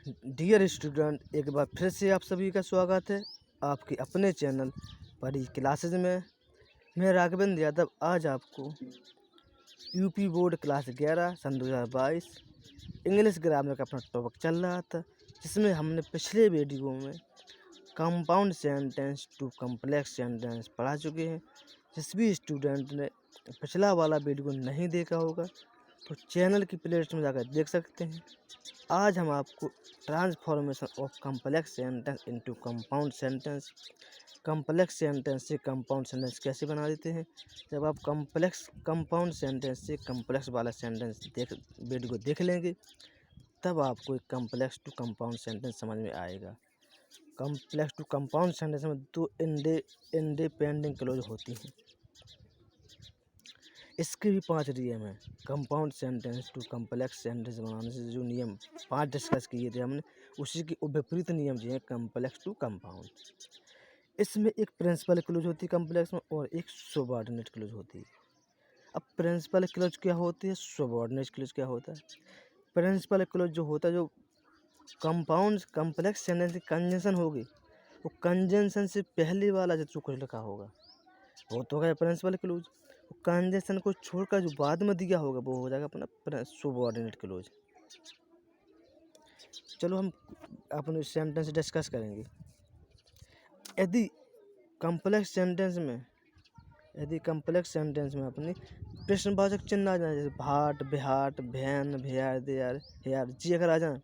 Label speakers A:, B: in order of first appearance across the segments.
A: Dear student, एक बार फिर से आप सभी का स्वागत है आपके अपने चैनल परी क्लासेज में। मैं राघवेंद्र यादव आज आपको यूपी बोर्ड क्लास 11 सन 2022 इंग्लिश ग्रामर का अपना टॉपिक चल रहा था, जिसमें हमने पिछले वीडियो में compound sentence to complex sentence पढ़ा चुके हैं। जिस भी स्टूडेंट ने पिछला वाला वीडियो नहीं देखा होगा तो चैनल की प्लेलिस्ट में जाकर देख सकते हैं। आज हम आपको transformation of complex sentence into compound sentence, complex sentence से कंपाउंड सेंटेंस कैसे बना देते हैं। जब आप कंपाउंड सेंटेंस से कॉम्प्लेक्स वाला सेंटेंस वीडियो देख लेंगे तब आपको एक कॉम्प्लेक्स टू कंपाउंड सेंटेंस समझ में आएगा। कॉम्प्लेक्स टू कंपाउंड सेंटेंस में दो इंडिपेंडेंट क्लॉज होती हैं। इसके भी 5 नियम हैं। Compound sentence to complex sentence बनाने से जो नियम 5 डिस्कस किए थे हमने, उसी के विपरीत नियम जो हैं कॉम्प्लेक्स टू कंपाउंड। इसमें एक प्रिंसिपल क्लॉज होती है कॉम्प्लेक्स में और एक सबऑर्डिनेट क्लॉज होती है। अब प्रिंसिपल क्लॉज क्या होती है, सबऑर्डिनेट क्लॉज क्या होता है। प्रिंसिपल क्लॉज जो होता है, जो कंपाउंड कॉम्प्लेक्स सेंटेंस की कंजंक्शन होगी, वो कंजंक्शन से पहले वाला जो कुछ लिखा होगा वो तो है प्रिंसिपल क्लॉज। कंजंक्शन को छोड़कर जो बाद में दिया होगा वो हो जाएगा अपना सबऑर्डिनेट क्लॉज। चलो हम अपने सेंटेंस डिस्कस करेंगे। यदि कॉम्प्लेक्स सेंटेंस में अपनी प्रश्नवाचक चिन्ह आ जाए, जैसे भाट, बिहाट, भैन, भैयार, देयार, हेयार, जी अगर आ जाए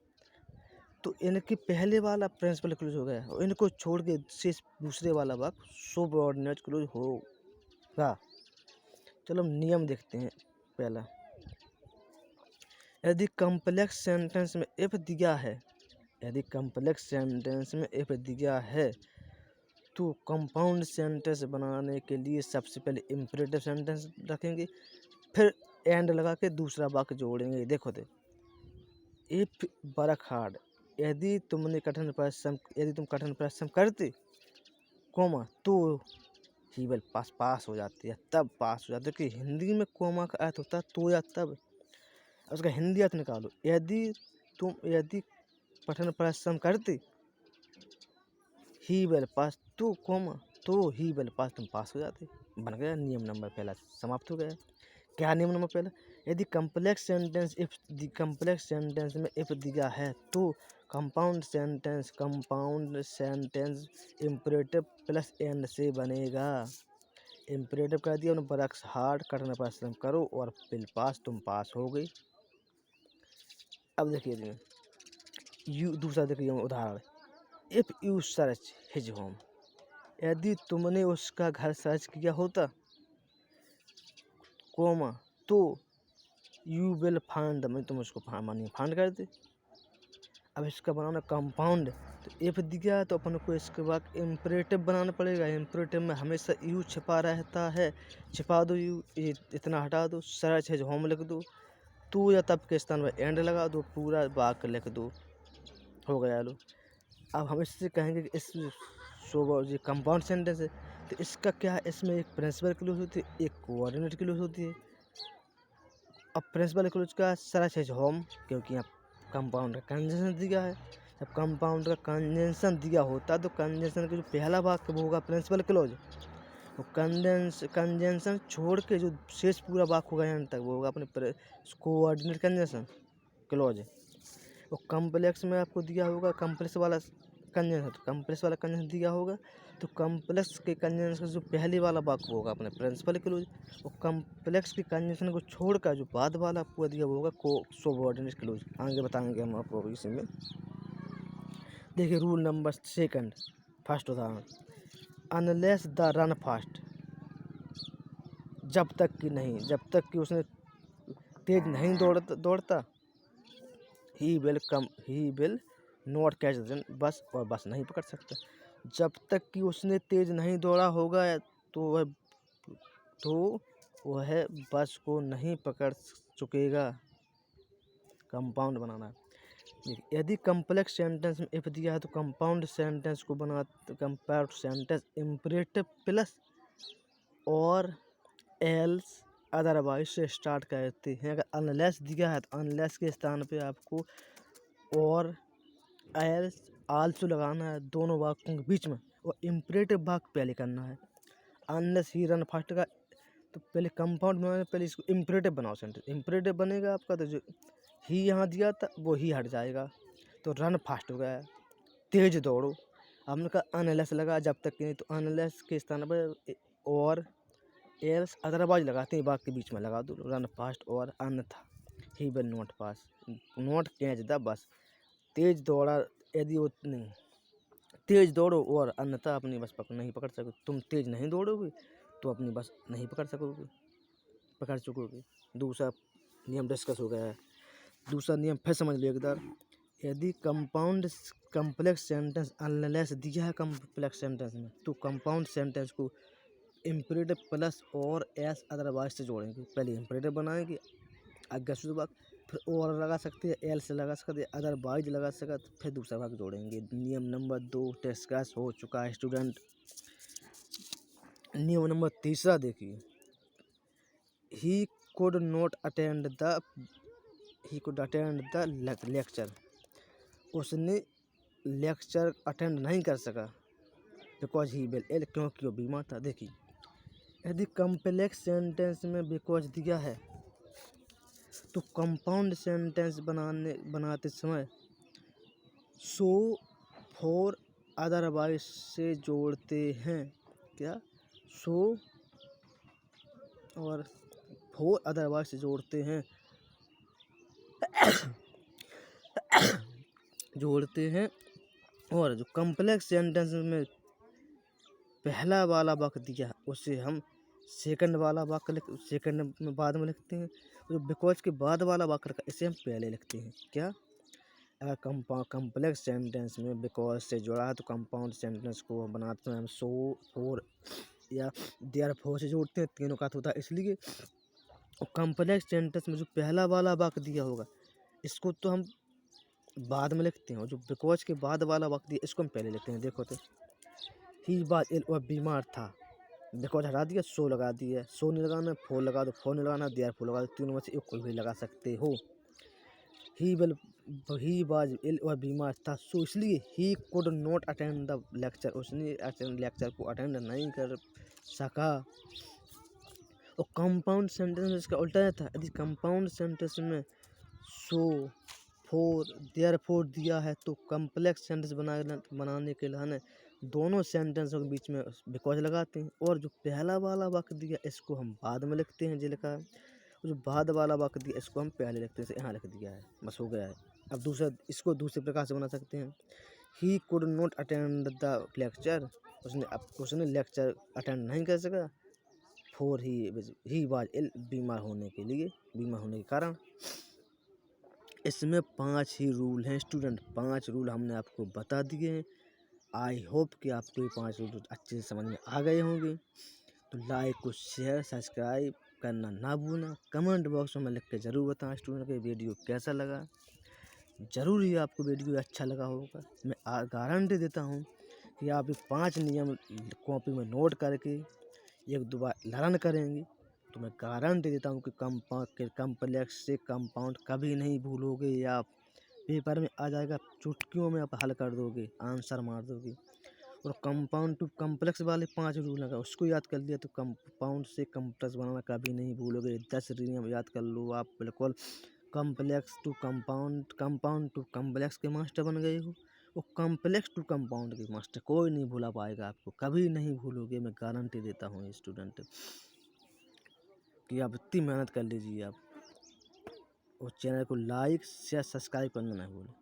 A: तो इनके पहले वाला प्रिंसिपल क्लॉज हो गया और इनको छोड़ के शेष दूसरे वाला वाक्य सबऑर्डिनेट क्लॉज होगा। चलो हम नियम देखते हैं। पहला, यदि कॉम्प्लेक्स सेंटेंस में इफ दिया है तो कंपाउंड सेंटेंस बनाने के लिए सबसे पहले इम्परेटिव सेंटेंस रखेंगे, फिर एंड लगा के दूसरा वाक्य जोड़ेंगे। देखो इफ वर्क हार्ड, यदि तुम कठिन परिश्रम करते, कोमा तो ही विल पास हो जाती है, तब पास हो जाती है। कि हिंदी में कोमा का अर्थ होता है तो या तब। उसका हिंदी अर्थ निकालो, यदि कठिन परिश्रम करते, ही विल पास, तो कोमा तो ही विल पास, तुम पास हो जाते। बन गया नियम नंबर पहला, समाप्त हो गया। क्या नियम नंबर पहला, यदि कॉम्प्लेक्स सेंटेंस में इफ दिया है तो compound sentence imperative plus and से बनेगा। इम्परेटिव कर दिया उन्होंने, वर्क हार्ड, कठिन परिश्रम करो, और विल पास, तुम पास हो गई। अब देखिए दूसरा देखिए उदाहरण, if you search his home, यदि तुमने उसका घर सर्च किया होता, कोमा तो यू विल फाइंड, तुम उसको फाइंड कर दे। अब इसका बनाना कंपाउंड, तो इफ दिया तो अपन को इसके बाद इम्परेटिव बनाना पड़ेगा। इम्परेटिव में हमेशा यू छिपा रहता है, छिपा दो यू, इतना हटा दो, सर्च हिज होम लिख दो, तो या तब के स्थान पर एंड लगा दो, पूरा वाक्य लिख दो, हो गया। लो अब हम इससे कहेंगे कि इस ये कंपाउंड सेंटेंस है, तो इसका क्या है, इसमें एक प्रिंसिपल क्लॉज होती है, एक कोऑर्डिनेट क्लॉज होती है। अब प्रिंसिपल क्लॉज का सर्च है होम, क्योंकि यहाँ कंपाउंड का कंजंक्शन दिया है। जब कंपाउंड का कंजंक्शन दिया होता है तो कंजंक्शन का जो पहला वाक्य वो होगा प्रिंसिपल क्लॉज, वो कंजंक्शन छोड़ के जो शेष पूरा वाक्य होगा यहाँ तक वो होगा अपने कोऑर्डिनेट कंजंक्शन क्लॉज। और कॉम्प्लेक्स में आपको दिया होगा कॉम्प्लेक्स वाला कंजंक्शन, तो कॉम्प्लेक्स वाला कंजंक्शन दिया होगा तो कॉम्प्लेक्स के कंजंक्शन जो पहले वाला वाक्य होगा अपने प्रिंसिपल क्लॉज, और कॉम्प्लेक्स के कंजंक्शन को छोड़कर जो बाद वाला आपको दिया होगा को सबऑर्डिनेट क्लॉज। आगे बताएंगे हम आपको इसी में। देखिए रूल नंबर 2, फर्स्ट उदाहरण, अनलेस द रन फास्ट, जब तक कि उसने तेज नहीं दौड़ता, ही विल नॉट कैच द, बस नहीं पकड़ सकता। जब तक कि उसने तेज नहीं दौड़ा होगा तो वह बस को नहीं पकड़ चुकेगा। कंपाउंड बनाना, यदि कॉम्प्लेक्स सेंटेंस में इफ दिया है तो कंपाउंड सेंटेंस को कंपाउंड सेंटेंस इम्परेटिव प्लस और एल्स अदरवाइज से स्टार्ट करते हैं। अगर अनलेस दिया है तो अनलेस के स्थान पे आपको और एल्स आल्सो लगाना है दोनों वाक्यों के बीच में, और इम्परेटिव वाक्य पहले करना है। अनलेस ही रन फास्ट का, तो पहले कंपाउंड बनाने पहले इसको इम्परेटिव बनाओ सेंटेंस। इम्परेटिव बनेगा आपका तो जो ही यहाँ दिया था वो ही हट जाएगा, तो रन फास्ट हो गया, तेज दौड़ो। हमने कहा अनलेस लगा जब तक कि नहीं, तो अनलेस के स्थान पर और एल्स अदरवाइज लगाते हैं, वाक्य के बीच में लगा दो, रन फास्ट और अन्यथा he will not pass, not catch the bus. तेज दौड़ा यदि वो नहीं, तेज दौड़ो और अन्यथा अपनी बस नहीं पकड़ सको। तुम तेज नहीं दौड़ोगे तो अपनी बस नहीं पकड़ सकोगे। दूसरा नियम डिस्कस हो गया है। दूसरा नियम फिर समझ लो एक बार। यदि कंपाउंड कम्प्लेक्स सेंटेंस अनलेस दिया है कम्प्लेक्स सेंटेंस में, तो कंपाउंड सेंटेंस को इम्परेटिव प्लस और एस अदरवाइज से जोड़ेंगे। पहले इम्परेटिव बनाएंगे आज्ञा वाक्य, फिर और लगा सकते हैं, एल से लगा सकते हैं, अदरवाइज लगा सकते, फिर दूसरा वाक्य जोड़ेंगे। नियम नंबर 2 डिस्कस हो चुका है स्टूडेंट। नियम नंबर 3 देखिए। He could not attend the lecture, उसने लेक्चर अटेंड नहीं कर सका, बिकॉज ही विल इल, क्योंकि वो बीमार था। देखिए यदि कम्प्लेक्स सेंटेंस में बिकॉज दिया है तो कंपाउंड सेंटेंस बनाते समय सो फॉर अदरवाइज से जोड़ते हैं। क्या? सो और फॉर अदरवाइज से जोड़ते हैं और जो कम्प्लेक्स सेंटेंस में पहला वाला वाक्य दिया उसे हम सेकंड वाला वाक्य सेकंड में बाद में लिखते हैं। जो बिकॉज के बाद वाला वाक्य रखा इसे हम पहले लिखते हैं। क्या? अगर कम्प्लेक्स सेंटेंस में बिकॉज से जुड़ा है तो कंपाउंड सेंटेंस को बनाते हैं हम सो फॉर या देयरफॉर से जोड़ते हैं, तीनों का होता है। इसलिए कम्प्लेक्स सेंटेंस में जो पहला वाला वाक्य दिया होगा इसको तो हम बाद में लिखते हैं, और जो बिकॉज के बाद वाला वाक्य दिया इसको हम पहले लिखते हैं। देखो तो ही वाज इल, वह बीमार था, बिकॉज हटा दिया, सो लगा दिया, सो नहीं लगाना, फोर लगा दो, फोर नहीं लगाना, देयरफॉर लगा दो, तीनों में से एक कोई भी लगा सकते हो। ही वाज इल, वह बीमार था, सो इसलिए he could not attend the lecture, उसने लेक्चर को अटेंड नहीं कर सका। और कंपाउंड सेंटेंस में इसका उल्टा था। यदि कंपाउंड सेंटेंस में सो फॉर देयरफॉर दिया है तो कम्प्लेक्स सेंटेंस बनाने के लिए हमें दोनों सेंटेंसों के बीच में बिकॉज लगाते हैं, और जो पहला वाला वाक्य दिया इसको हम बाद में लिखते हैं, जो लिखा है। जो बाद वाला वाक्य दिया इसको हम पहले लिखते हैं, यहाँ लिख दिया है, बस हो गया है। अब दूसरा इसको दूसरे प्रकार से बना सकते हैं। He could not attend the lecture, उसने लेक्चर अटेंड नहीं कर सका, फॉर ही वाज इल, बीमार होने के कारण। इसमें 5 ही रूल हैं स्टूडेंट, 5 रूल हमने आपको बता दिए हैं। आई होप कि आपको ये 5 रूल अच्छे से समझ में आ गए होंगे। तो लाइक को शेयर सब्सक्राइब करना ना भूलना। कमेंट बॉक्स में लिख के ज़रूर बताएं स्टूडेंट को वीडियो कैसा लगा। ज़रूर ही आपको वीडियो अच्छा लगा होगा। मैं गारंटी देता हूँ कि आप ये 5 नियम कॉपी में नोट करके एक दो बार लर्न करेंगे तो मैं गारंटी देता हूँ कि कम्प्लेक्स से कंपाउंड कभी नहीं भूलोगे, या पेपर में आ जाएगा, चुटकियों में आप हल कर दोगे, आंसर मार दोगे। और कंपाउंड टू कम्प्लेक्स वाले 5 रूल लगा उसको याद कर लिया तो कंपाउंड से कम्प्लेक्स बनाना कभी नहीं भूलोगे। 10 नियम याद कर लो, आप बिल्कुल complex to compound to complex के मास्टर बन गए हो। वो कम्प्लेक्स टू कंपाउंड के मास्टर कोई नहीं भूला पाएगा, आपको कभी नहीं भूलोगे, मैं गारंटी देता हूँ स्टूडेंट कि आप इतनी मेहनत कर लीजिए आप। और चैनल को लाइक शेयर सब्सक्राइब करना ना भूलें।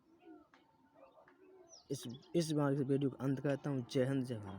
A: इस बार वीडियो को अंत करता हूँ। जय हिंद, जय भारत।